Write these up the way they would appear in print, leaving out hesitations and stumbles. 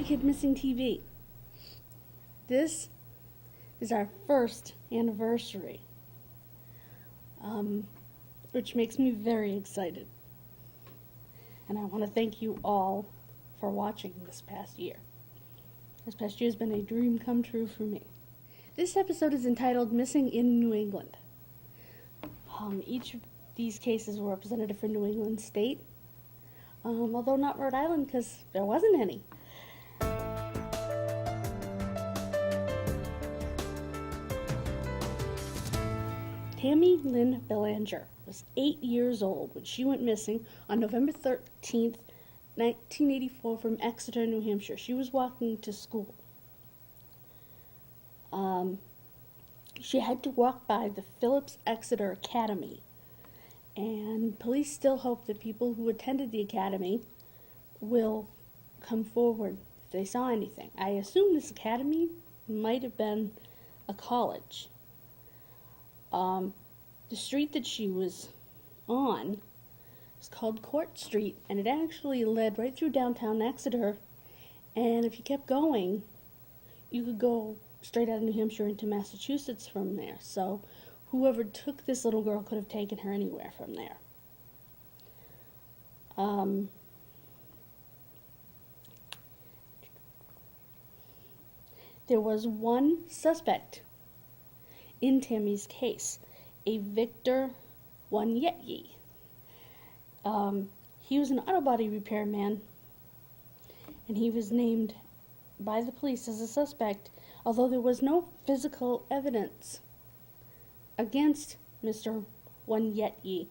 KidMissing TV. This is our first anniversary, which makes me very excited. And I want to thank you all for watching this past year. This past year has been a dream come true for me. This episode is entitled Missing in New England. Each of these cases were representative for New England State, although not Rhode Island because there wasn't any. Tammy Lynn Belanger was 8 years old when she went missing on November 13th, 1984 from Exeter, New Hampshire. She was walking to school. She had to walk by the Phillips Exeter Academy, and police still hope that people who attended the academy will come forward if they saw anything. I assume this academy might have been a college. The street that she was on was called Court Street, and it actually led right through downtown Exeter, and if you kept going, you could go straight out of New Hampshire into Massachusetts from there. So whoever took this little girl could have taken her anywhere from there. There was one suspect in Tammy's case, a Victor Wanyetyi. He was an auto body repairman, and he was named by the police as a suspect, although there was no physical evidence against Mr. Wanyetyi.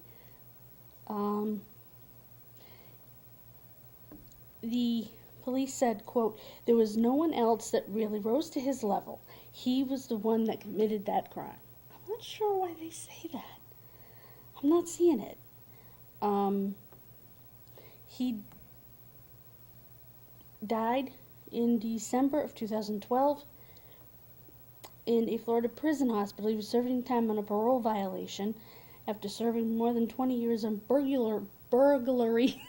The police said, quote, "There was no one else that really rose to his level. He was the one that committed that crime." I'm not sure why they say that. I'm not seeing it. He died in December of 2012 in a Florida prison hospital. He was serving time on a parole violation after serving more than 20 years on burglary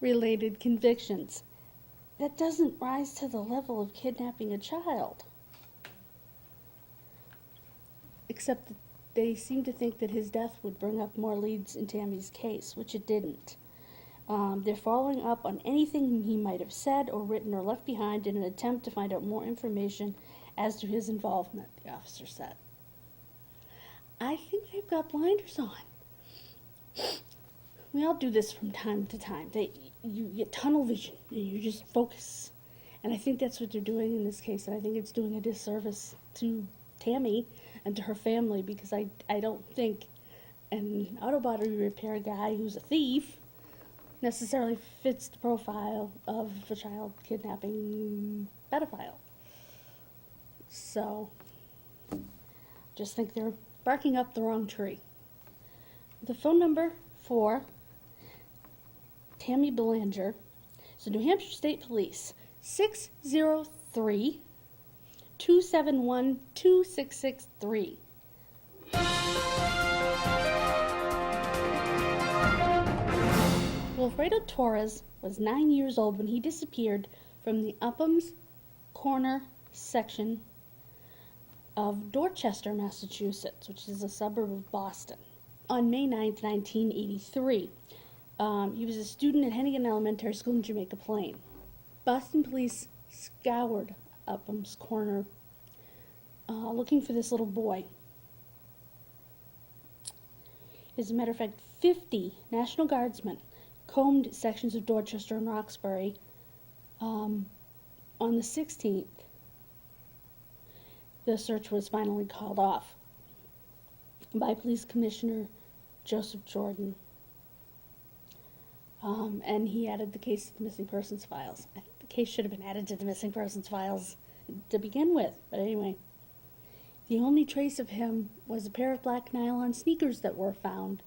related convictions. That doesn't rise to the level of kidnapping a child. Except that they seem to think that his death would bring up more leads in Tammy's case, which it didn't. They're following up on anything he might have said or written or left behind in an attempt to find out more information as to his involvement, the officer said. I think they've got blinders on. We all do this from time to time. You get tunnel vision and you just focus. And I think that's what they're doing in this case, and I think it's doing a disservice to Tammy and to her family, because I don't think an auto body repair guy who's a thief necessarily fits the profile of a child kidnapping pedophile. So, just think they're barking up the wrong tree. The phone number for Tammy Belanger is the New Hampshire State Police, 603-271-2663. Wilfredo Torres was 9 years old when he disappeared from the Upham's Corner section of Dorchester, Massachusetts, which is a suburb of Boston, on May 9th, 1983. He was a student at Hennigan Elementary School in Jamaica Plain. Boston police scoured Upham's Corner looking for this little boy. As a matter of fact, 50 National Guardsmen combed sections of Dorchester and Roxbury on the 16th. The search was finally called off by Police Commissioner Joseph Jordan, and he added the case to the missing persons files. I think the case should have been added to the missing persons files to begin with, but anyway. The only trace of him was a pair of black nylon sneakers that were found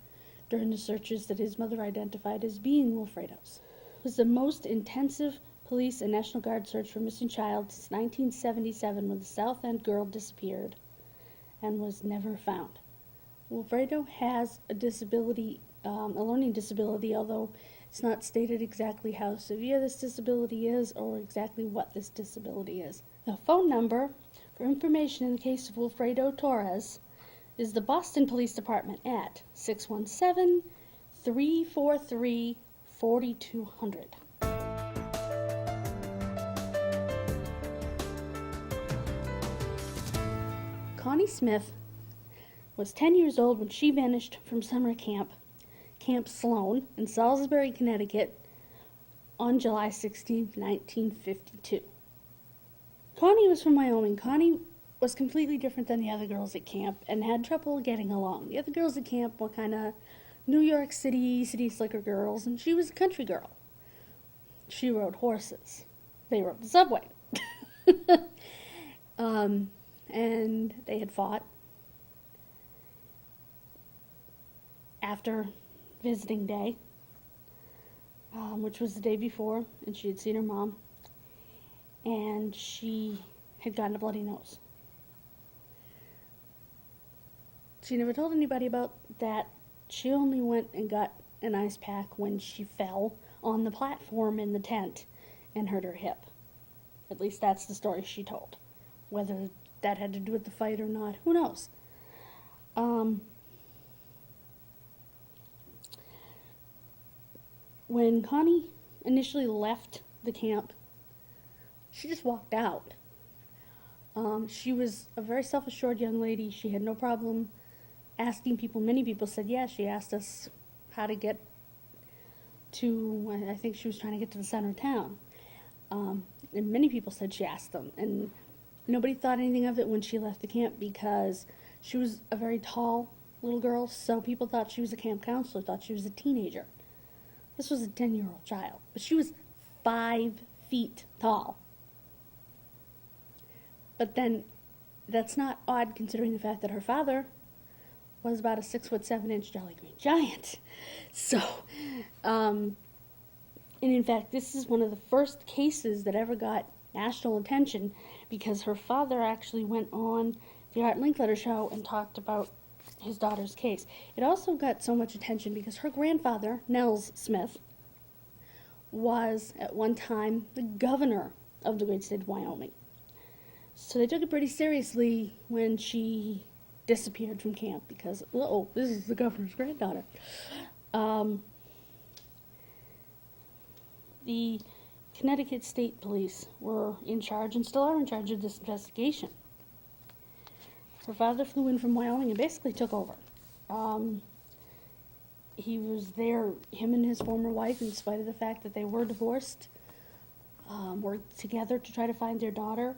during the searches that his mother identified as being Wilfredo's. It was the most intensive police and National Guard search for a missing child since 1977, when the South End girl disappeared and was never found. Wilfredo has a disability a learning disability, although it's not stated exactly how severe this disability is or exactly what this disability is. The phone number for information in the case of Wilfredo Torres is the Boston Police Department at 617-343-4200. Connie Smith was 10 years old when she vanished from summer camp, Camp Sloan in Salisbury, Connecticut, on July 16, 1952. Connie was from Wyoming. Connie was completely different than the other girls at camp and had trouble getting along. The other girls at camp were kind of New York City slicker girls, and she was a country girl. She rode horses. They rode the subway. And they had fought. After visiting day, which was the day before, and she had seen her mom, and she had gotten a bloody nose. She never told anybody about that. She only went and got an ice pack when she fell on the platform in the tent and hurt her hip. At least that's the story she told. Whether that had to do with the fight or not, who knows? When Connie initially left the camp, she just walked out. She was a very self-assured young lady. She had no problem asking people. Many people said, yeah, she asked us how to get to, I think she was trying to get to the center of town. And many people said she asked them. And nobody thought anything of it when she left the camp because she was a very tall little girl, so people thought she was a camp counselor, thought she was a teenager. This was a 10-year-old child, but she was 5 feet tall. But then, that's not odd considering the fact that her father was about a 6'7" Jolly Green Giant. So, and in fact, this is one of the first cases that ever got national attention because her father actually went on the Art Linkletter show and talked about his daughter's case. It also got so much attention because her grandfather, Nels Smith, was at one time the governor of the great state of Wyoming. So they took it pretty seriously when she disappeared from camp because, uh-oh, this is the governor's granddaughter. The Connecticut State Police were in charge and still are in charge of this investigation. Her father flew in from Wyoming and basically took over. He was there, him and his former wife, in spite of the fact that they were divorced, worked together to try to find their daughter.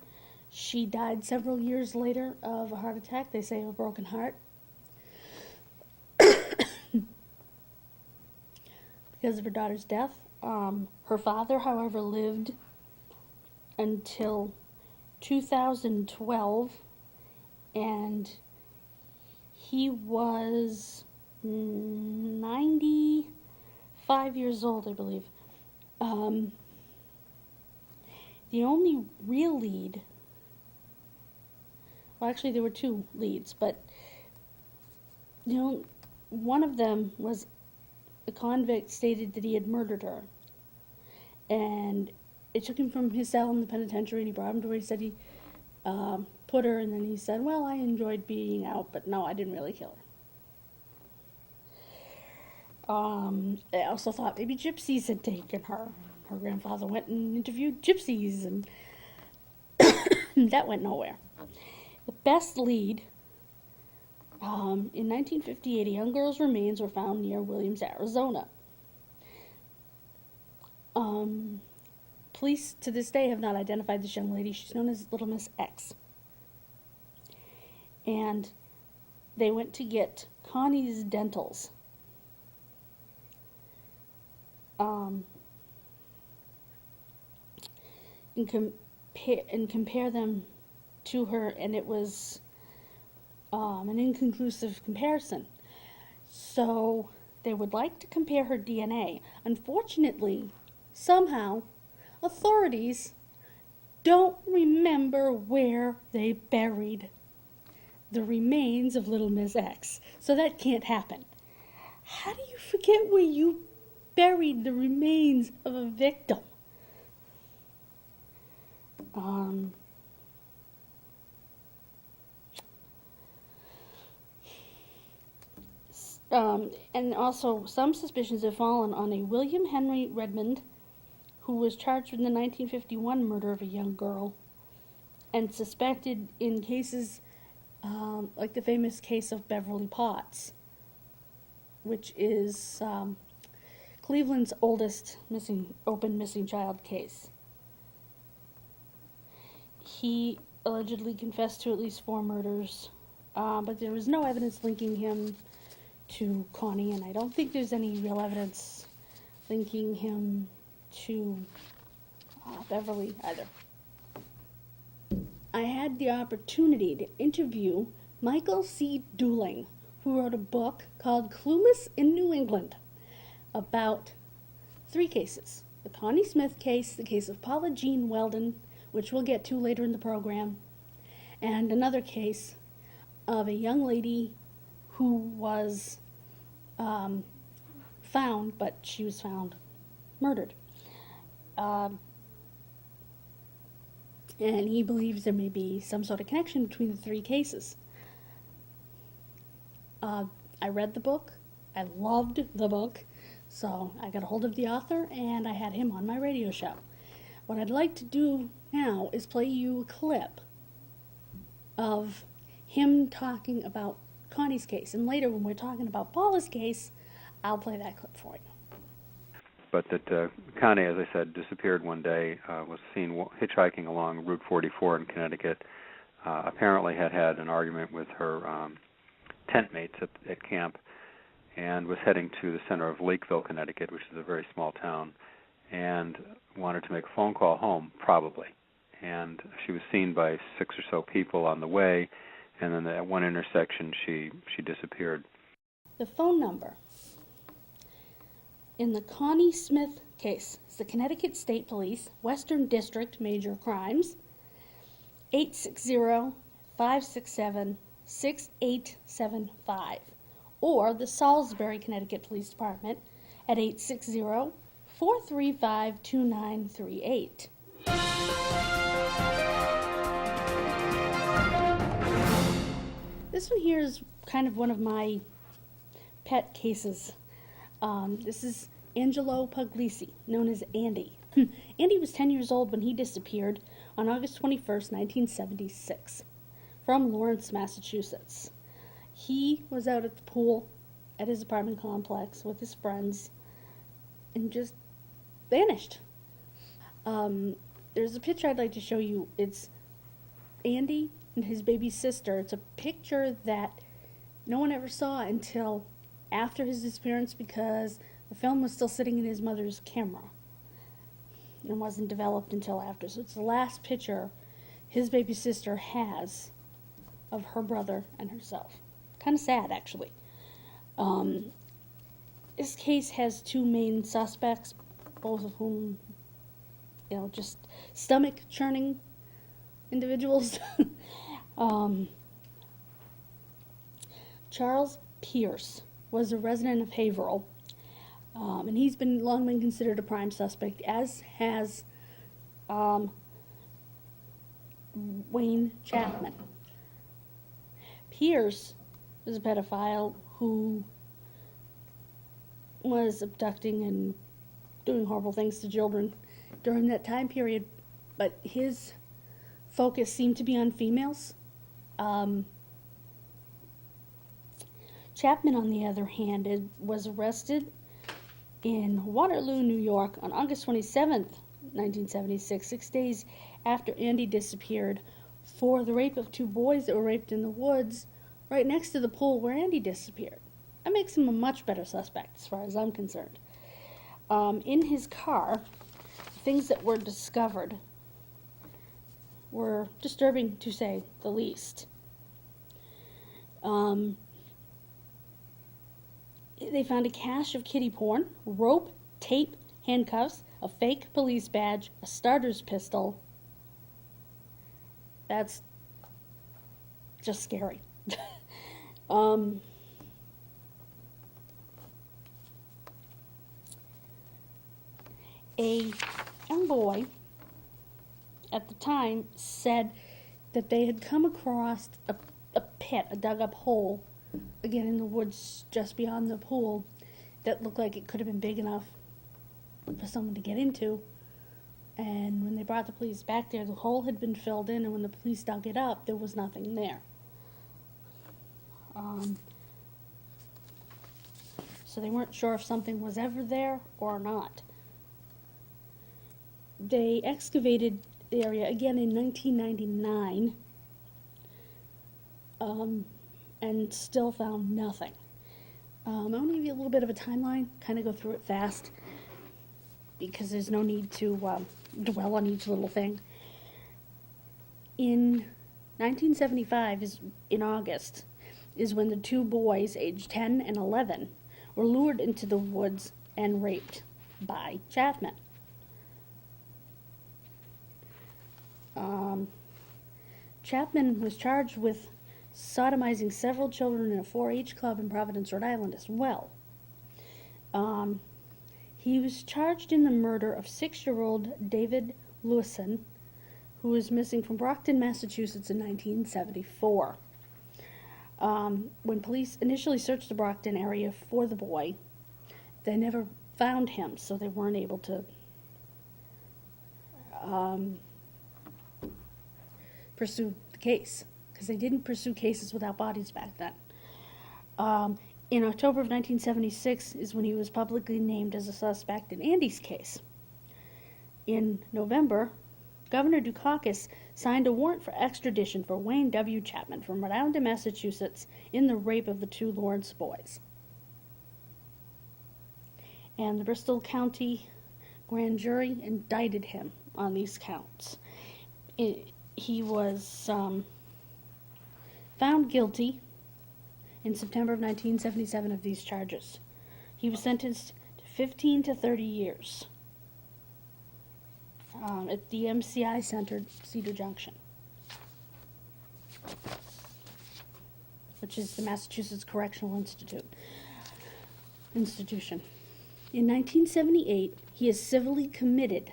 She died several years later of a heart attack, they say of a broken heart. Because of her daughter's death. Her father, however, lived until 2012, and he was 95 years old, I believe. The only real lead, well, actually there were 2 leads, but one of them was a convict stated that he had murdered her. And it took him from his cell in the penitentiary, and he brought him to where he said he put her, and then he said, well, I enjoyed being out, but no, I didn't really kill her. They also thought maybe gypsies had taken her. Her grandfather went and interviewed gypsies, and that went nowhere. The best lead, in 1958, a young girl's remains were found near Williams, Arizona. Police to this day have not identified this young lady. She's known as Little Miss X. And they went to get Connie's dentals. And compare them to her, and it was an inconclusive comparison. So they would like to compare her DNA. Unfortunately, somehow, authorities don't remember where they buried the remains of Little Miss X. So that can't happen. How do you forget where you buried the remains of a victim? Um, and also, some suspicions have fallen on a William Henry Redmond, who was charged with the 1951 murder of a young girl and suspected in cases like the famous case of Beverly Potts, which is Cleveland's oldest open missing child case. He allegedly confessed to at least 4 murders, but there was no evidence linking him to Connie, and I don't think there's any real evidence linking him to Beverly either. I had the opportunity to interview Michael C. Dooling, who wrote a book called Clueless in New England about 3 cases. The Connie Smith case, the case of Paula Jean Weldon, which we'll get to later in the program, and another case of a young lady who was found, but she was found murdered. And he believes there may be some sort of connection between the 3 cases. I read the book. I loved the book. So I got a hold of the author and I had him on my radio show. What I'd like to do now is play you a clip of him talking about Connie's case. And later when we're talking about Paula's case, I'll play that clip for you. But that Connie, as I said, disappeared one day, was seen hitchhiking along Route 44 in Connecticut, apparently had an argument with her tent mates at camp, and was heading to the center of Lakeville, Connecticut, which is a very small town, and wanted to make a phone call home, probably. And she was seen by 6 or so people on the way, and then at one intersection she disappeared. The phone number in the Connie Smith case is the Connecticut State Police, Western District Major Crimes, 860-567-6875, or the Salisbury, Connecticut Police Department at 860-435-2938. This one here is kind of one of my pet cases. This is Angelo Puglisi, known as Andy. Andy was 10 years old when he disappeared on August 21st, 1976, from Lawrence, Massachusetts. He was out at the pool at his apartment complex with his friends and just vanished. There's a picture I'd like to show you. It's Andy and his baby sister. It's a picture that no one ever saw until after his disappearance because the film was still sitting in his mother's camera and wasn't developed until after. So it's the last picture his baby sister has of her brother and herself. Kind of sad, actually. This case has 2 main suspects, both of whom, just stomach-churning individuals. Charles Pierce was a resident of Haverhill, and he's long been considered a prime suspect, as has Wayne Chapman. Pierce was a pedophile who was abducting and doing horrible things to children during that time period, but his focus seemed to be on females. Chapman, on the other hand, was arrested in Waterloo, New York on August 27th, 1976, 6 days after Andy disappeared, for the rape of 2 boys that were raped in the woods right next to the pool where Andy disappeared. That makes him a much better suspect as far as I'm concerned. In his car, things that were discovered were disturbing, to say the least. They found a cache of kiddie porn, rope, tape, handcuffs, a fake police badge, a starter's pistol. That's just scary. A young boy at the time said that they had come across a pit, a dug-up hole, again in the woods just beyond the pool, that looked like it could have been big enough for someone to get into. And when they brought the police back there, the hole had been filled in, and when the police dug it up, there was nothing there. So they weren't sure if something was ever there or not. They excavated the area again in 1999 and still found nothing. I want to give you a little bit of a timeline, kind of go through it fast, because there's no need to dwell on each little thing. In 1975, in August, is when the two boys, aged 10 and 11, were lured into the woods and raped by Chapman. Chapman was charged with sodomizing several children in a 4-H club in Providence, Rhode Island as well. He was charged in the murder of 6-year-old David Lewison, who was missing from Brockton, Massachusetts in 1974. When police initially searched the Brockton area for the boy, they never found him, so they weren't able to pursue the case, because they didn't pursue cases without bodies back then. In October of 1976 is when he was publicly named as a suspect in Andy's case. In November, Governor Dukakis signed a warrant for extradition for Wayne W. Chapman from Rhode Island to Massachusetts in the rape of the 2 Lawrence boys. And the Bristol County grand jury indicted him on these counts. He was found guilty in September of 1977 of these charges. He was sentenced to 15 to 30 years at the MCI Center, Cedar Junction, which is the Massachusetts Correctional Institution. In 1978, he is civilly committed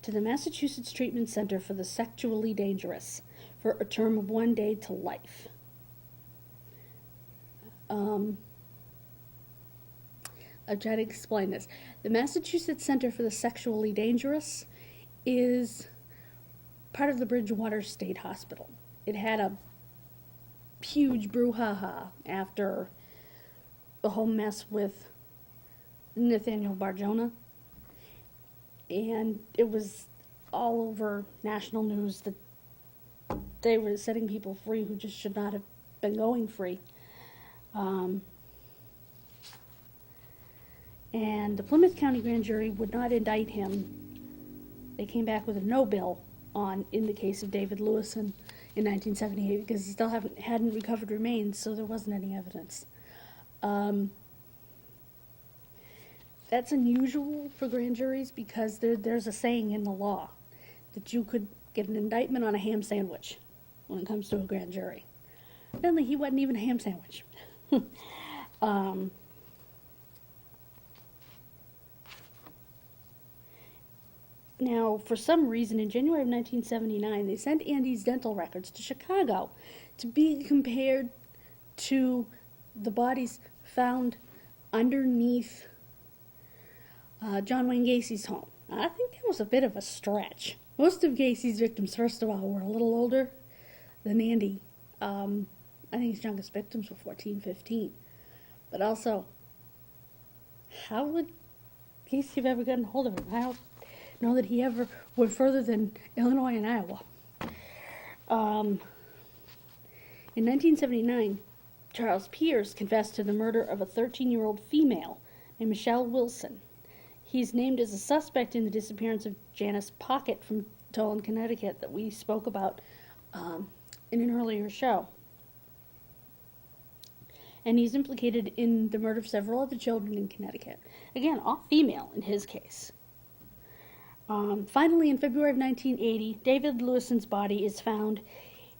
to the Massachusetts Treatment Center for the Sexually Dangerous for a term of 1 day to life. I'll try to explain this. The Massachusetts Center for the Sexually Dangerous is part of the Bridgewater State Hospital. It had a huge brouhaha after the whole mess with Nathaniel Barjona, and it was all over national news that they were setting people free who just should not have been going free. And the Plymouth County grand jury would not indict him. They came back with a no bill in the case of David Lewison in 1978 because he still hadn't recovered remains, so there wasn't any evidence. That's unusual for grand juries because there's a saying in the law that you could get an indictment on a ham sandwich when it comes to a grand jury. Apparently he wasn't even a ham sandwich. Now, for some reason, in January of 1979, they sent Andy's dental records to Chicago to be compared to the bodies found underneath John Wayne Gacy's home. I think that was a bit of a stretch. Most of Gacy's victims, first of all, were a little older than Andy. I think his youngest victims were 14, 15. But also, how would Gacy have ever gotten a hold of him? I don't know that he ever went further than Illinois and Iowa. In 1979, Charles Pierce confessed to the murder of a 13-year-old female named Michelle Wilson. He's named as a suspect in the disappearance of Janice Pocket from Tolan, Connecticut, that we spoke about in an earlier show. And he's implicated in the murder of several other children in Connecticut. Again, all female in his case. Finally, in February of 1980, David Lewison's body is found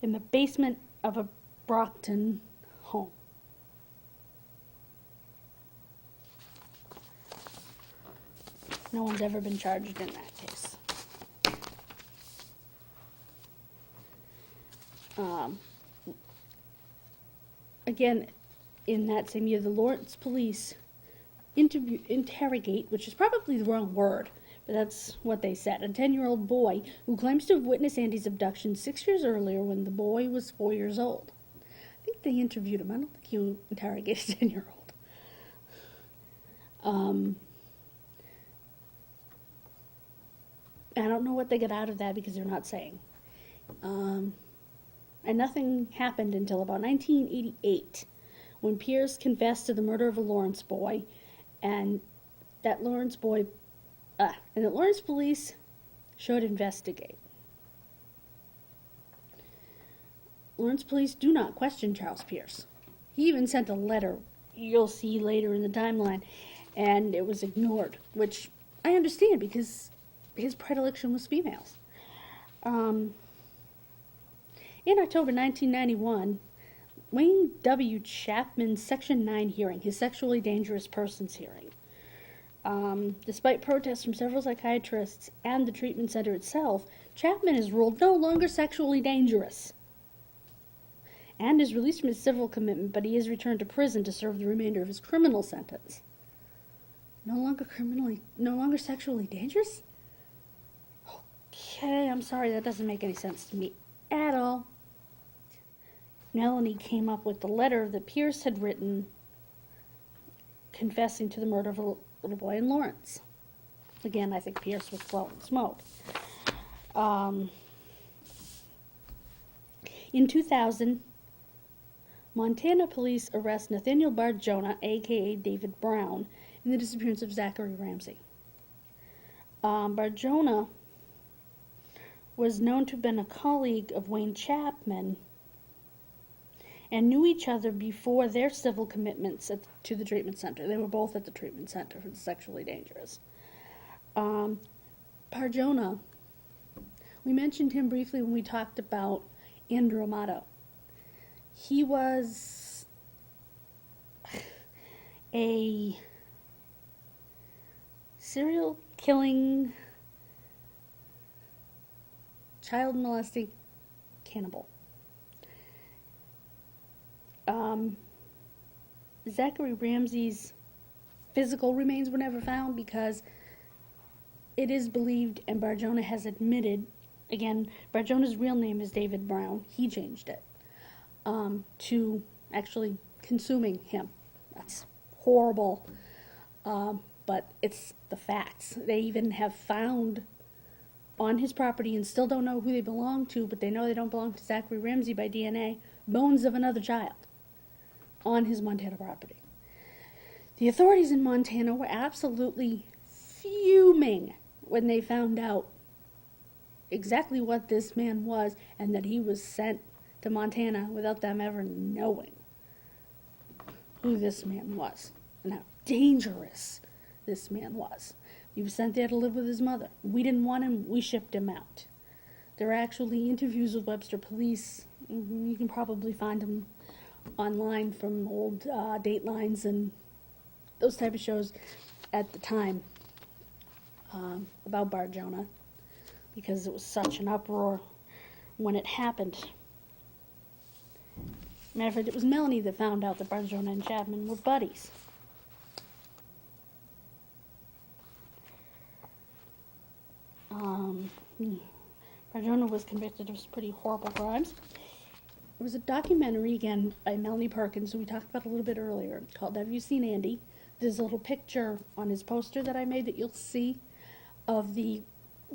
in the basement of a Brockton home. No one's ever been charged in that case. Again, in that same year, the Lawrence police interrogate, which is probably the wrong word, but that's what they said, a 10-year-old boy who claims to have witnessed Andy's abduction 6 years earlier when the boy was 4 years old. I think they interviewed him. I don't think he interrogated a 10-year-old. I don't know what they got out of that because they're not saying. And nothing happened until about 1988 when Pierce confessed to the murder of a Lawrence boy, and that Lawrence police should investigate. Lawrence police do not question Charles Pierce. He even sent a letter, you'll see later in the timeline, and it was ignored, which I understand because his predilection was females. In October 1991, Wayne W. Chapman's Section 9 hearing, his sexually dangerous persons hearing, despite protests from several psychiatrists and the treatment center itself, Chapman is ruled no longer sexually dangerous and is released from his civil commitment, but he is returned to prison to serve the remainder of his criminal sentence. No longer sexually dangerous? Okay, I'm sorry, that doesn't make any sense to me at all. Melanie came up with the letter that Pierce had written confessing to the murder of a little boy in Lawrence. Again, I think Pierce was blowing smoke. In 2000, Montana police arrest Nathaniel Barjona, a.k.a. David Brown, in the disappearance of Zachary Ramsey. Barjona was known to have been a colleague of Wayne Chapman and knew each other before their civil commitments to the treatment center. They were both at the treatment center for the sexually dangerous. Barjona, we mentioned him briefly when we talked about Andrew Amato. He was a serial killing, child molesting cannibal. Zachary Ramsey's physical remains were never found because it is believed, and Barjona has admitted, again, Barjona's real name is David Brown. He changed it to actually consuming him. That's horrible, but it's the facts. They even have found on his property, and still don't know who they belong to, but they know they don't belong to Zachary Ramsey by DNA, bones of another child on his Montana property. The authorities in Montana were absolutely fuming when they found out exactly what this man was and that he was sent to Montana without them ever knowing who this man was and how dangerous this man was. He was sent there to live with his mother. We didn't want him, we shipped him out. There are actually interviews with Webster police. You can probably find them online from old Datelines and those type of shows at the time about Barjona, because it was such an uproar when it happened. Matter of fact, it was Melanie that found out that Barjona and Chapman were buddies. Barjona was convicted of some pretty horrible crimes. There was a documentary, again, by Melanie Perkins, who we talked about a little bit earlier, called Have You Seen Andy? There's a little picture on his poster that I made that you'll see of the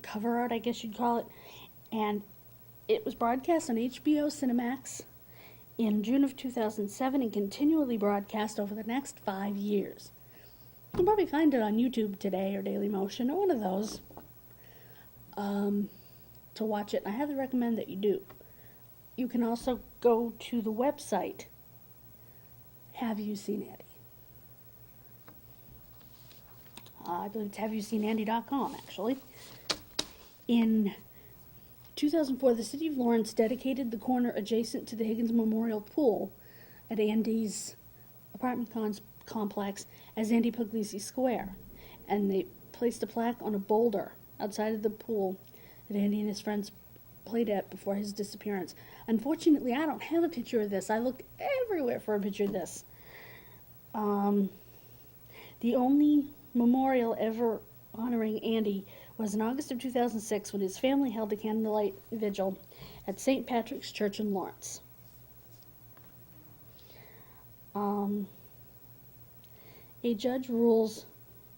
cover art, I guess you'd call it. And it was broadcast on HBO Cinemax in June of 2007 and continually broadcast over the next 5 years. You can probably find it on YouTube Today or Daily Motion or one of those to watch it. And I highly recommend that you do. You can also go to the website, Have You Seen Andy? I believe it's haveyouseenandy.com, actually. In 2004, the city of Lawrence dedicated the corner adjacent to the Higgins Memorial Pool at Andy's apartment complex as Andy Puglisi Square. And they placed a plaque on a boulder outside of the pool that Andy and his friends played at before his disappearance. Unfortunately, I don't have a picture of this. I looked everywhere for a picture of this. The only memorial ever honoring Andy was in August of 2006 when his family held a candlelight vigil at St. Patrick's Church in Lawrence. A judge rules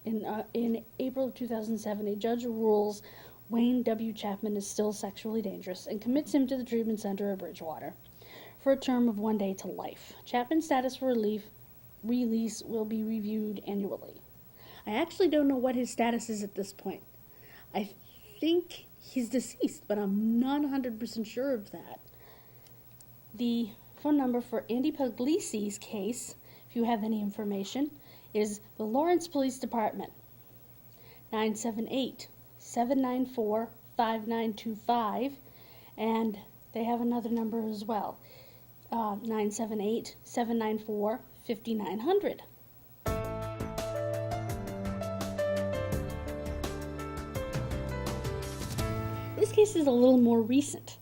in April of 2007, a judge rules Wayne W. Chapman is still sexually dangerous and commits him to the treatment center at Bridgewater for a term of 1 day to life. Chapman's status for release will be reviewed annually. I actually don't know what his status is at this point. I think he's deceased, but I'm not 100% sure of that. The phone number for Andy Puglisi's case, if you have any information, is the Lawrence Police Department, 978-794-5925, and they have another number as well, 978-794-5900. This case is a little more recent.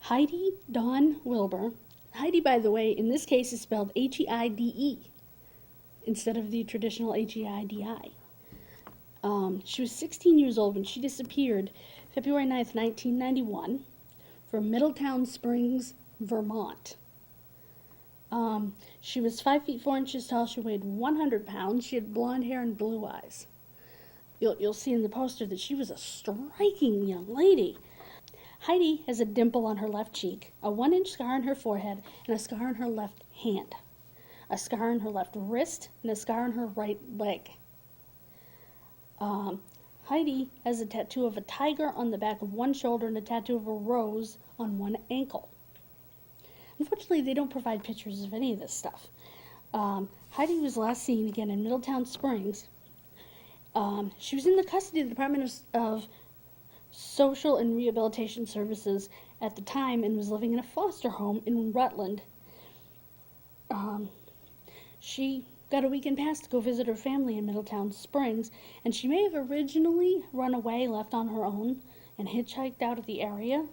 Heidi Dawn Wilbur. Heidi, by the way, in this case is spelled H-E-I-D-E instead of the traditional H-E-I-D-I. She was 16 years old when she disappeared February 9th, 1991 from Middletown Springs, Vermont. She was 5 feet 4 inches tall. She weighed 100 pounds. She had blonde hair and blue eyes. You'll see in the poster that she was a striking young lady. Heidi has a dimple on her left cheek, a 1-inch scar on her forehead, and a scar on her left hand, a scar on her left wrist, and a scar on her right leg. Heidi has a tattoo of a tiger on the back of one shoulder and a tattoo of a rose on one ankle. Unfortunately, they don't provide pictures of any of this stuff. Heidi was last seen again in Middletown Springs. She was in the custody of the Department of Social and Rehabilitation Services at the time and was living in a foster home in Rutland. She got a weekend pass to go visit her family in Middletown Springs, and she may have originally run away, left on her own, and hitchhiked out of the area.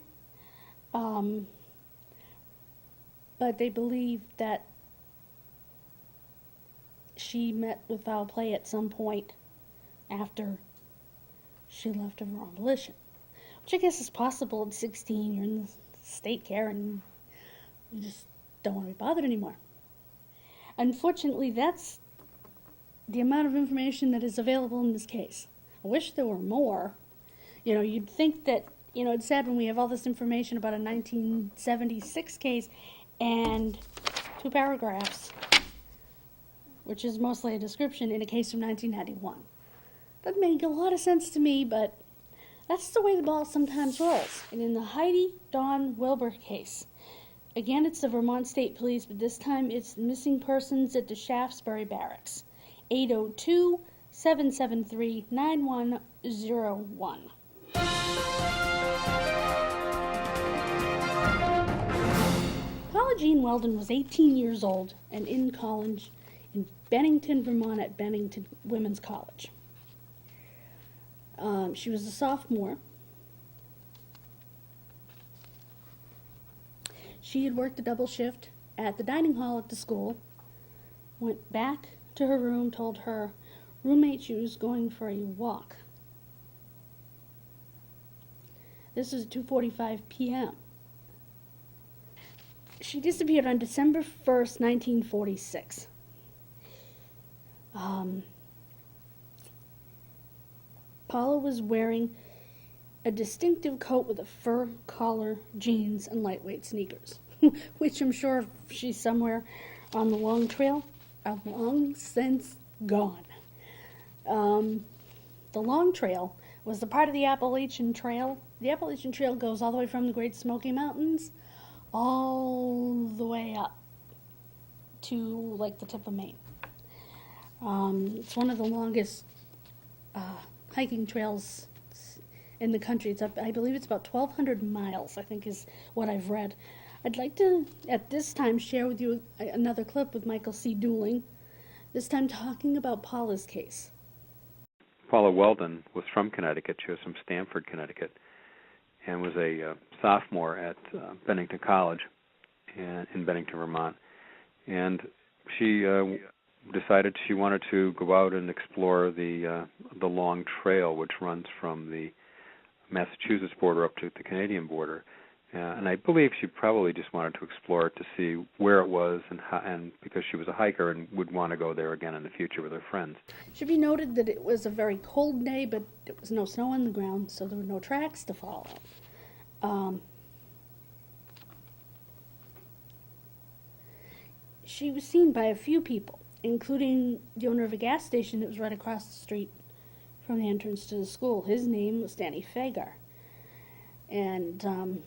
But they believe that she met with foul play at some point after she left of her own volition. Which I guess is possible at 16. You're in the state care and you just don't want to be bothered anymore. Unfortunately, that's the amount of information that is available in this case. I wish there were more. You'd think that, it's sad when we have all this information about a 1976 case and 2 paragraphs, which is mostly a description in a case from 1991. Doesn't make a lot of sense to me, but that's the way the ball sometimes rolls. And in the Heidi Dawn Wilbur case, again, it's the Vermont State Police, but this time it's missing persons at the Shaftesbury Barracks, 802-773-9101. Paula Jean Weldon was 18 years old and in college in Bennington, Vermont at Bennington Women's College. She was a sophomore. She had worked a double shift at the dining hall at the school, went back to her room, told her roommate she was going for a walk. This is 2:45 p.m. She disappeared on December 1st, 1946. Paula was wearing a distinctive coat with a fur collar, jeans, and lightweight sneakers, which I'm sure if she's somewhere on the long trail, are long since gone. The long trail was the part of the Appalachian Trail. The Appalachian Trail goes all the way from the Great Smoky Mountains all the way up to like the tip of Maine. It's one of the longest hiking trails in the country. I believe it's about 1,200 miles, I think is what I've read. I'd like to, at this time, share with you another clip with Michael C. Dooling, this time talking about Paula's case. Paula Weldon was from Connecticut. She was from Stamford, Connecticut, and was a sophomore at Bennington College in Bennington, Vermont. And she decided she wanted to go out and explore the long trail which runs from the Massachusetts border up to the Canadian border. And I believe she probably just wanted to explore it to see where it was, and because she was a hiker and would want to go there again in the future with her friends. It should be noted that it was a very cold day, but there was no snow on the ground, so there were no tracks to follow. She was seen by a few people, including the owner of a gas station that was right across the street from the entrance to the school. His name was Danny Fagar. And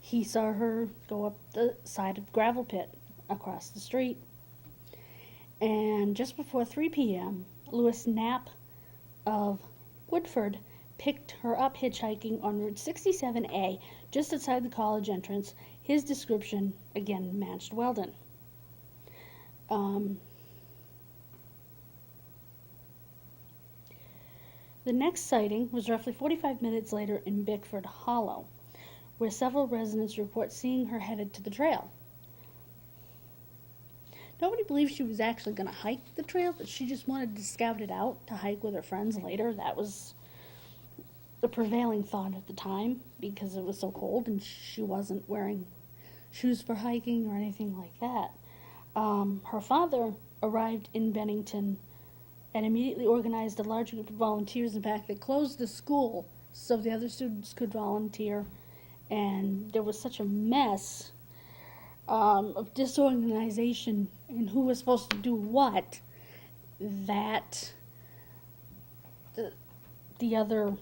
he saw her go up the side of the gravel pit across the street. And just before 3 p.m., Louis Knapp of Woodford picked her up hitchhiking on Route 67A, just outside the college entrance. His description, again, matched Weldon. The next sighting was roughly 45 minutes later in Bickford Hollow, where several residents report seeing her headed to the trail. Nobody believes she was actually going to hike the trail, but she just wanted to scout it out to hike with her friends later. That was the prevailing thought at the time, because it was so cold and she wasn't wearing shoes for hiking or anything like that. Her father arrived in Bennington and immediately organized a large group of volunteers. In fact, they closed the school so the other students could volunteer, and there was such a mess of disorganization and who was supposed to do what that the other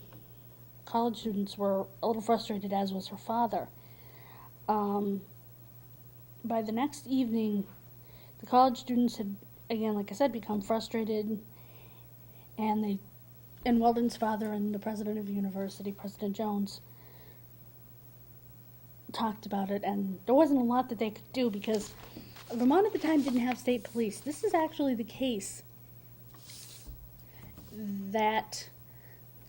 college students were a little frustrated, as was her father. By the next evening, the college students had, again, like I said, become frustrated, and Weldon's father and the president of the university, President Jones, talked about it, and there wasn't a lot that they could do because Vermont at the time didn't have state police. This is actually the case that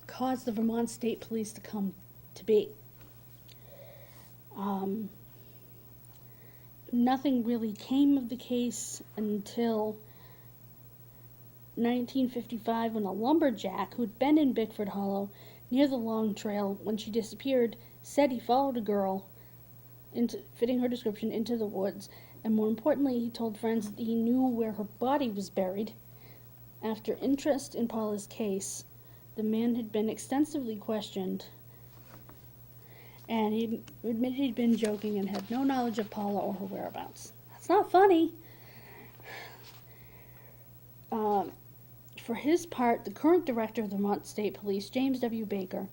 caused the Vermont State Police to come to be. Nothing really came of the case until 1955, when a lumberjack who'd been in Bickford Hollow near the Long Trail when she disappeared said he followed a girl, fitting her description, into the woods, and more importantly, he told friends that he knew where her body was buried. After interest in Paula's case, the man had been extensively questioned, and he admitted he'd been joking and had no knowledge of Paula or her whereabouts. That's not funny. For his part, the current director of the Vermont State Police, James W. Baker,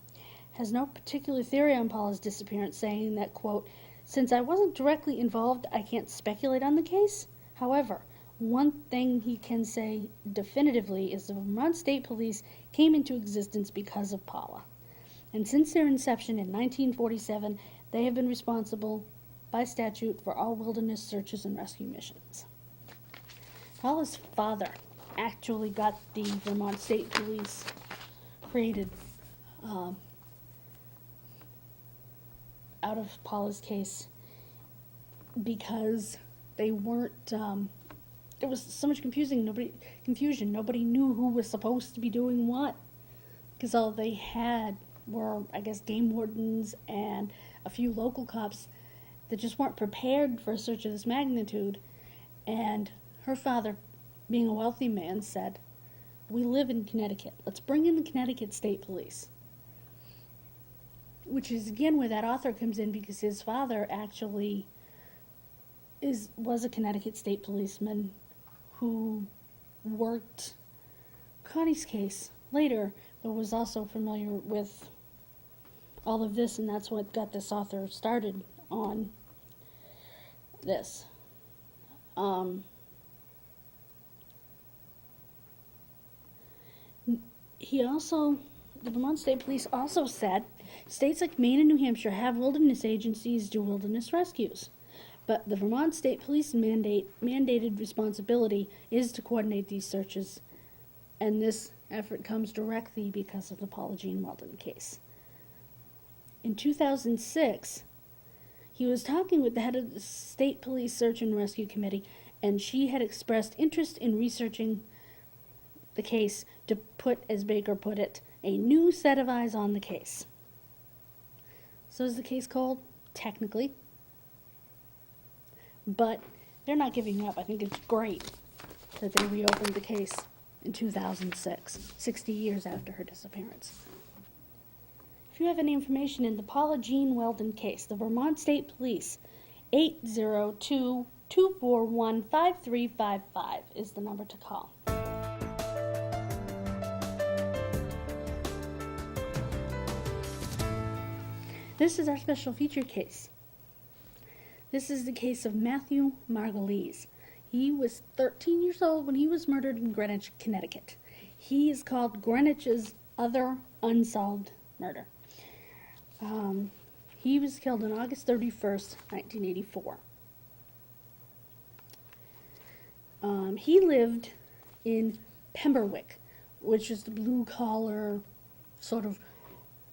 has no particular theory on Paula's disappearance, saying that, quote, "Since I wasn't directly involved, I can't speculate on the case. However, one thing he can say definitively is the Vermont State Police came into existence because of Paula. And since their inception in 1947, they have been responsible by statute for all wilderness searches and rescue missions." Paula's father actually got the Vermont State Police created out of Paula's case because they weren't, there was so much confusion. Nobody knew who was supposed to be doing what, because all they had were, I guess, game wardens and a few local cops that just weren't prepared for a search of this magnitude. And her father, being a wealthy man, said, "We live in Connecticut. Let's bring in the Connecticut State Police." Which is, again, where that author comes in, because his father actually was a Connecticut State policeman who worked Connie's case later, but was also familiar with all of this, and that's what got this author started on this. The Vermont State Police also said states like Maine and New Hampshire have wilderness agencies do wilderness rescues, But the Vermont State Police mandated responsibility is to coordinate these searches, and this effort comes directly because of the Paula Jean Weldon case. In 2006, he was talking with the head of the State Police Search and Rescue Committee, and she had expressed interest in researching the case to put, as Baker put it, a new set of eyes on the case. So is the case cold? Technically. But they're not giving up. I think it's great that they reopened the case in 2006, 60 years after her disappearance. If you have any information in the Paula Jean Weldon case, the Vermont State Police, 802-241-5355 is the number to call. This is our special feature case. This is the case of Matthew Margulies. He was 13 years old when he was murdered in Greenwich, Connecticut. He is called Greenwich's other unsolved murder. He was killed on August 31st, 1984. He lived in Pemberwick, which is the blue-collar, sort of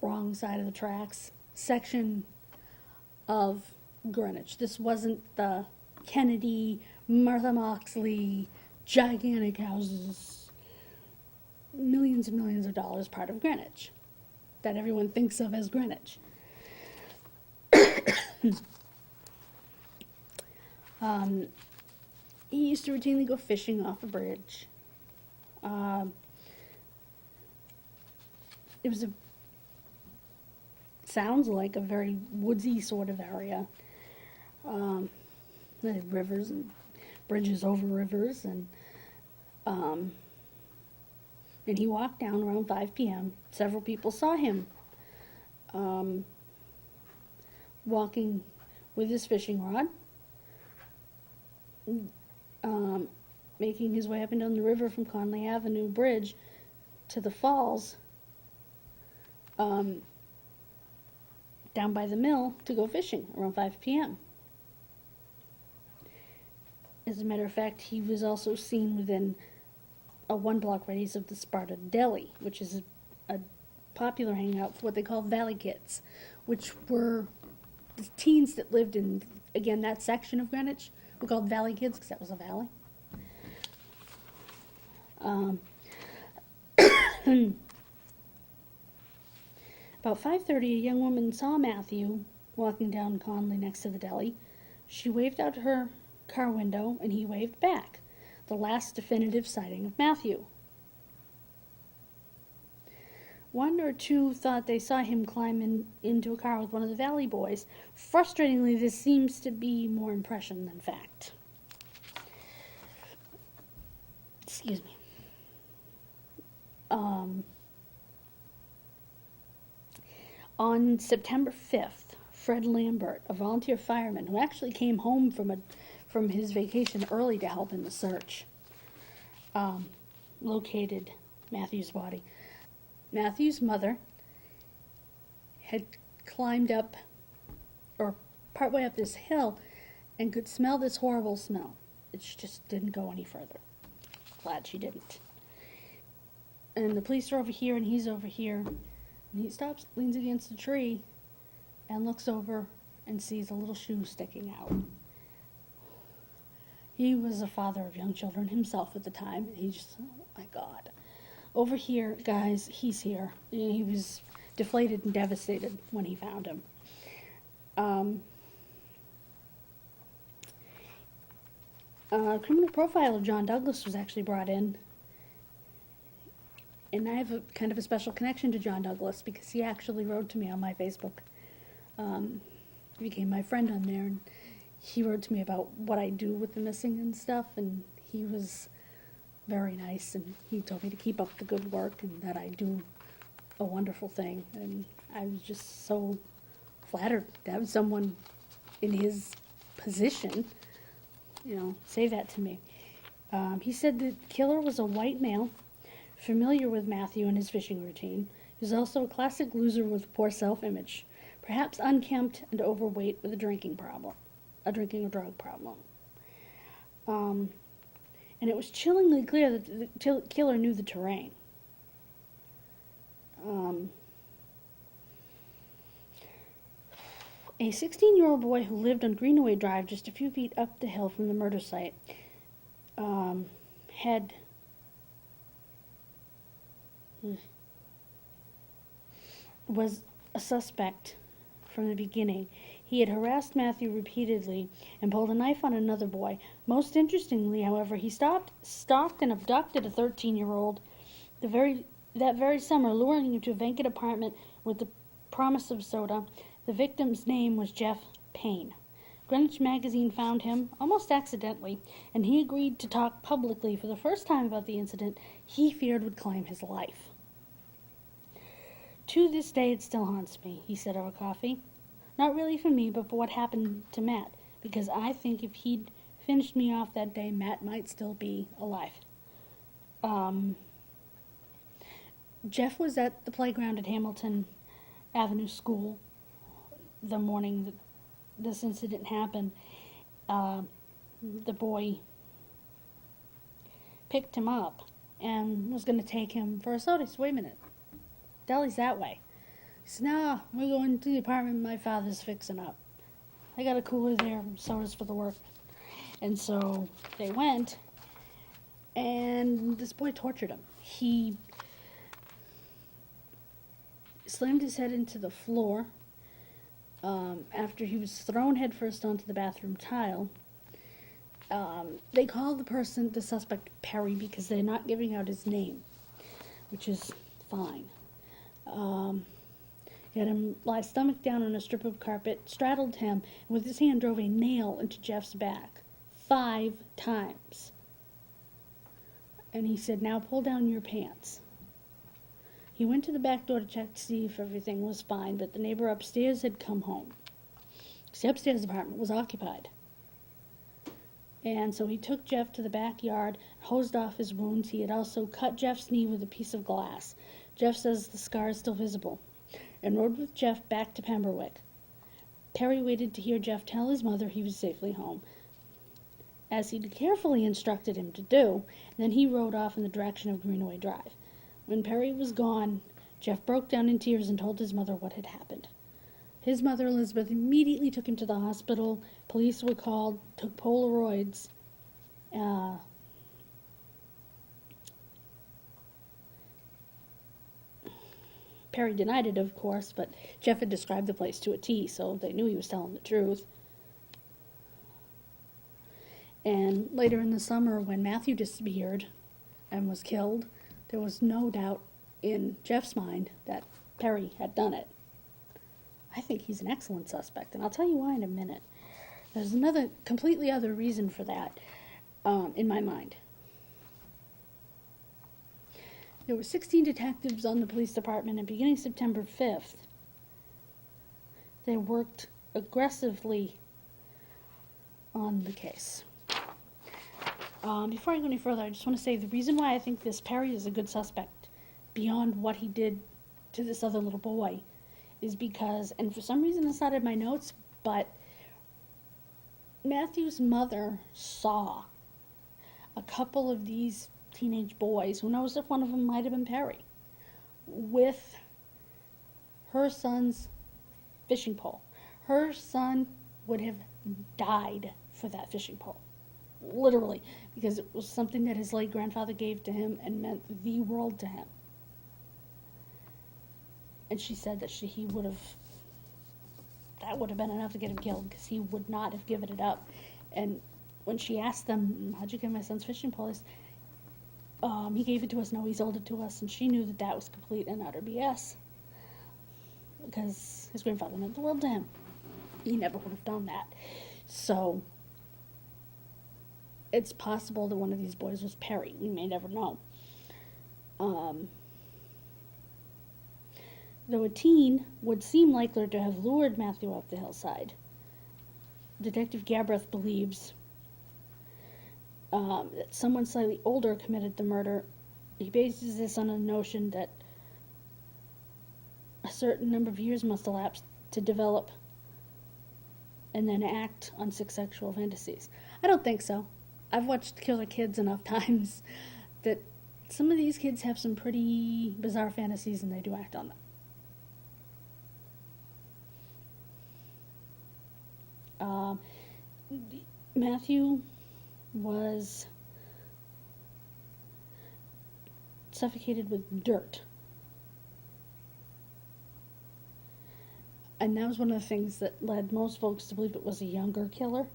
wrong side of the tracks section of Greenwich. This wasn't the Kennedy, Martha Moxley, gigantic houses, millions and millions of dollars part of Greenwich that everyone thinks of as Greenwich. He used to routinely go fishing off a bridge. It was sounds like a very woodsy sort of area. They had rivers and bridges over rivers, and he walked down around 5 p.m. Several people saw him walking with his fishing rod, making his way up and down the river from Conley Avenue Bridge to the falls, down by the mill to go fishing around 5 p.m. As a matter of fact, he was also seen within a 1-block radius of the Sparta Deli, which is a popular hangout for what they call Valley Kids, which were the teens that lived in, again, that section of Greenwich were called Valley Kids because that was a valley. About 5:30, a young woman saw Matthew walking down Conley next to the deli. She waved out her car window, and he waved back. The last definitive sighting of Matthew. One or two thought they saw him climb into a car with one of the Valley boys. Frustratingly, this seems to be more impression than fact. Excuse me. On September 5th, Fred Lambert, a volunteer fireman who actually came home from his vacation early to help in the search, located Matthew's body. Matthew's mother had climbed up, or partway up this hill, and could smell this horrible smell. It just didn't go any further. Glad she didn't. And the police are over here, and he's over here. And he stops, leans against a tree, and looks over and sees a little shoe sticking out. He was a father of young children himself at the time, and he just, oh my God. Over here, guys, he's here. He was deflated and devastated when he found him. A criminal profile of John Douglas was actually brought in. And I have a kind of a special connection to John Douglas because he actually wrote to me on my Facebook. He became my friend on there, and he wrote to me about what I do with the missing and stuff, and he was very nice, and he told me to keep up the good work and that I do a wonderful thing, and I was just so flattered to have someone in his position, say that to me. He said the killer was a white male, familiar with Matthew and his fishing routine. He was also a classic loser with poor self-image, perhaps unkempt and overweight with a drinking problem. a drinking or drug problem. And it was chillingly clear that the killer knew the terrain. A 16-year-old boy who lived on Greenaway Drive, just a few feet up the hill from the murder site, was a suspect from the beginning. He had harassed Matthew repeatedly and pulled a knife on another boy. Most interestingly, however, he stalked and abducted a 13-year-old that very summer, luring him to a vacant apartment with the promise of soda. The victim's name was Jeff Payne. Greenwich Magazine found him, almost accidentally, and he agreed to talk publicly for the first time about the incident he feared would claim his life. To this day, it still haunts me, he said over coffee. Not really for me, but for what happened to Matt, because I think if he'd finished me off that day, Matt might still be alive. Jeff was at the playground at Hamilton Avenue School the morning that this incident happened. The boy picked him up and was going to take him for a soda. He said, wait a minute, deli's that way. He said, no, we're going to the apartment my father's fixing up. I got a cooler there, sodas for the work. And so they went, and this boy tortured him. He slammed his head into the floor after he was thrown headfirst onto the bathroom tile. They called the suspect Perry, because they're not giving out his name, which is fine. He had him lie stomach down on a strip of carpet, straddled him, and with his hand drove a nail into Jeff's back 5 times. And he said, now pull down your pants. He went to the back door to check to see if everything was fine, but the neighbor upstairs had come home. The upstairs apartment was occupied. And so he took Jeff to the backyard, hosed off his wounds. He had also cut Jeff's knee with a piece of glass. Jeff says the scar is still visible, and rode with Jeff back to Pemberwick. Perry waited to hear Jeff tell his mother he was safely home, as he'd carefully instructed him to do, and then he rode off in the direction of Greenaway Drive. When Perry was gone, Jeff broke down in tears and told his mother what had happened. His mother, Elizabeth, immediately took him to the hospital. Police were called, took Polaroids. Perry denied it, of course, but Jeff had described the place to a T, so they knew he was telling the truth. And later in the summer, when Matthew disappeared and was killed, there was no doubt in Jeff's mind that Perry had done it. I think he's an excellent suspect, and I'll tell you why in a minute. There's another completely other reason for that in my mind. There were 16 detectives on the police department, and beginning September 5th, they worked aggressively on the case. Before I go any further, I just want to say the reason why I think this Perry is a good suspect, beyond what he did to this other little boy, is because, and for some reason it's not in my notes, but Matthew's mother saw a couple of these teenage boys, who knows if one of them might have been Perry, with her son's fishing pole. Her son would have died for that fishing pole. Literally, because it was something that his late grandfather gave to him and meant the world to him. And she said that that would have been enough to get him killed, because he would not have given it up. And when she asked them, how'd you get my son's fishing pole? He gave it to us, no, he sold it to us, and she knew that that was complete and utter BS, because his grandfather meant the world to him. He never would have done that. So it's possible that one of these boys was Perry. We may never know. Though a teen would seem likely to have lured Matthew up the hillside, Detective Gabreth believes that someone slightly older committed the murder. He bases this on a notion that a certain number of years must elapse to develop and then act on 6 sexual fantasies. I don't think so. I've watched Killer Kids enough times that some of these kids have some pretty bizarre fantasies and they do act on them. Matthew was suffocated with dirt. And that was one of the things that led most folks to believe it was a younger killer.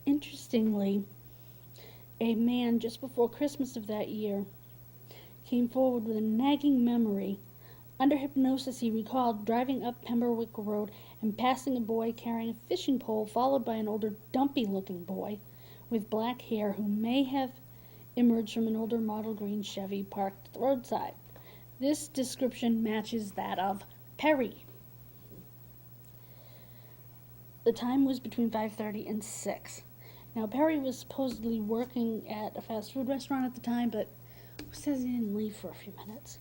Interestingly, a man just before Christmas of that year came forward with a nagging memory. Under hypnosis, he recalled driving up Pemberwick Road and passing a boy carrying a fishing pole, followed by an older, dumpy-looking boy with black hair who may have emerged from an older model green Chevy parked at the roadside. This description matches that of Perry. The time was between 5:30 and 6. Now, Perry was supposedly working at a fast food restaurant at the time, but it says he didn't leave for a few minutes.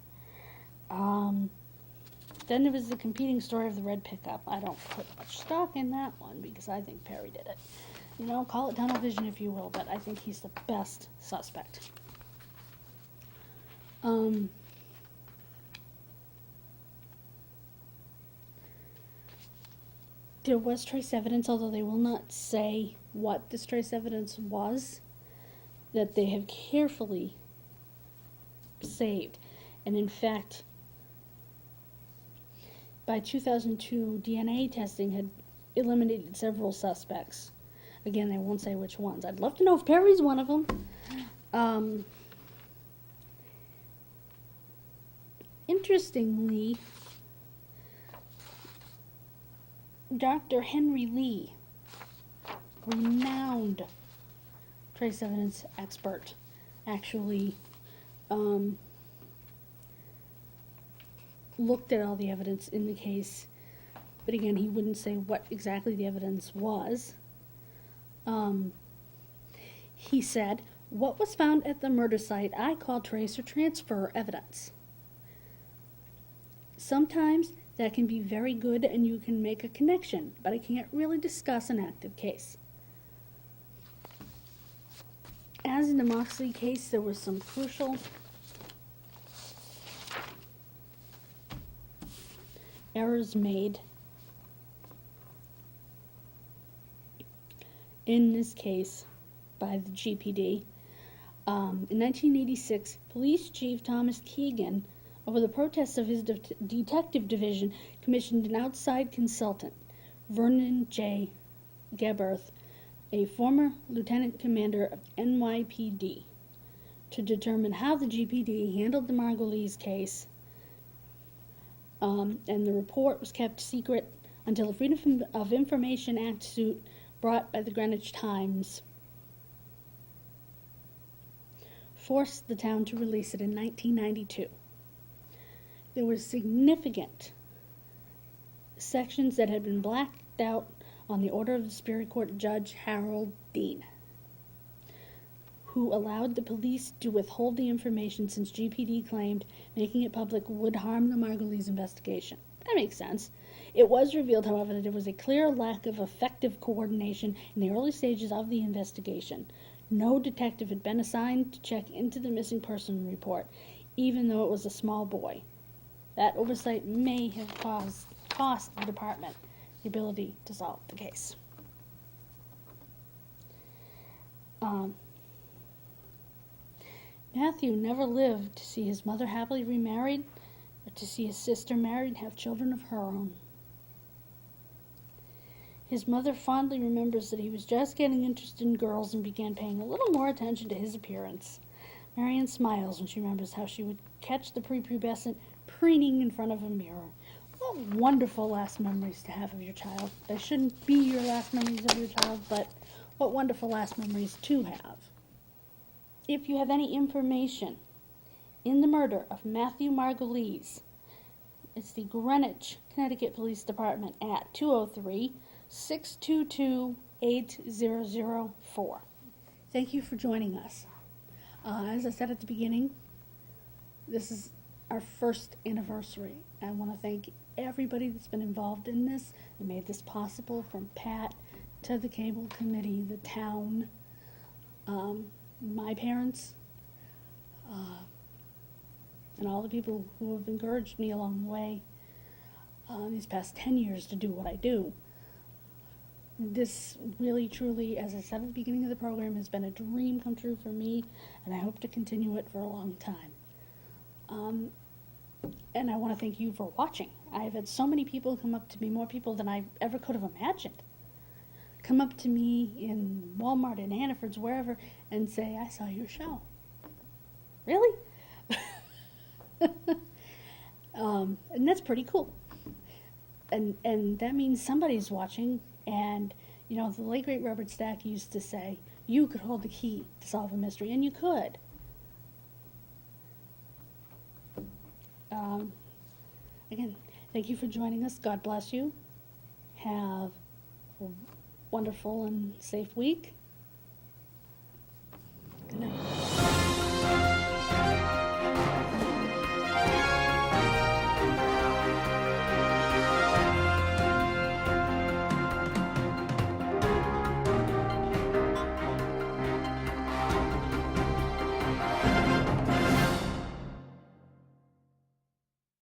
Then there was the competing story of the red pickup. I don't put much stock in that one because I think Perry did it. You know, call it tunnel vision if you will, but I think he's the best suspect. There was trace evidence, although they will not say what this trace evidence was, that they have carefully saved. And in fact, by 2002, DNA testing had eliminated several suspects. Again, they won't say which ones. I'd love to know if Perry's one of them. Interestingly, Dr. Henry Lee, renowned trace evidence expert, actually looked at all the evidence in the case, but again, he wouldn't say what exactly the evidence was. He said, "What was found at the murder site I call trace or transfer evidence. Sometimes that can be very good and you can make a connection, but I can't really discuss an active case." As in the Moxley case, there was some crucial errors made in this case by the GPD. In 1986, Police Chief Thomas Keegan, over the protests of his detective division, commissioned an outside consultant, Vernon J. Geberth, a former lieutenant commander of NYPD, to determine how the GPD handled the Margulies case. And the report was kept secret until the Freedom of Information Act suit brought by the Greenwich Times forced the town to release it in 1992. There were significant sections that had been blacked out on the order of the Superior Court Judge Harold Dean, who allowed the police to withhold the information since GPD claimed making it public would harm the Margulies investigation. That makes sense. It was revealed, however, that there was a clear lack of effective coordination in the early stages of the investigation. No detective had been assigned to check into the missing person report, even though it was a small boy. That oversight may have cost the department the ability to solve the case. Matthew never lived to see his mother happily remarried or to see his sister married and have children of her own. His mother fondly remembers that he was just getting interested in girls and began paying a little more attention to his appearance. Marion smiles when she remembers how she would catch the prepubescent preening in front of a mirror. What wonderful last memories to have of your child. They shouldn't be your last memories of your child, but what wonderful last memories to have. If you have any information in the murder of Matthew Margulies, it's the Greenwich, Connecticut Police Department at 203-622-8004. Thank you for joining us. As I said at the beginning, this is our first anniversary. I want to thank everybody that's been involved in this and made this possible, from Pat to the cable committee, the town, my parents, and all the people who have encouraged me along the way these past 10 years to do what I do. This really, truly, as I said at the beginning of the program, has been a dream come true for me, and I hope to continue it for a long time. And I want to thank you for watching. I've had so many people come up to me, more people than I ever could have imagined, come up to me in Walmart, in Hannaford's, wherever, and say, I saw your show. Really? And that's pretty cool. And that means somebody's watching. And, you know, the late great Robert Stack used to say, you could hold the key to solve a mystery, and you could. Again, thank you for joining us. God bless you. Have a wonderful and safe week. Good night.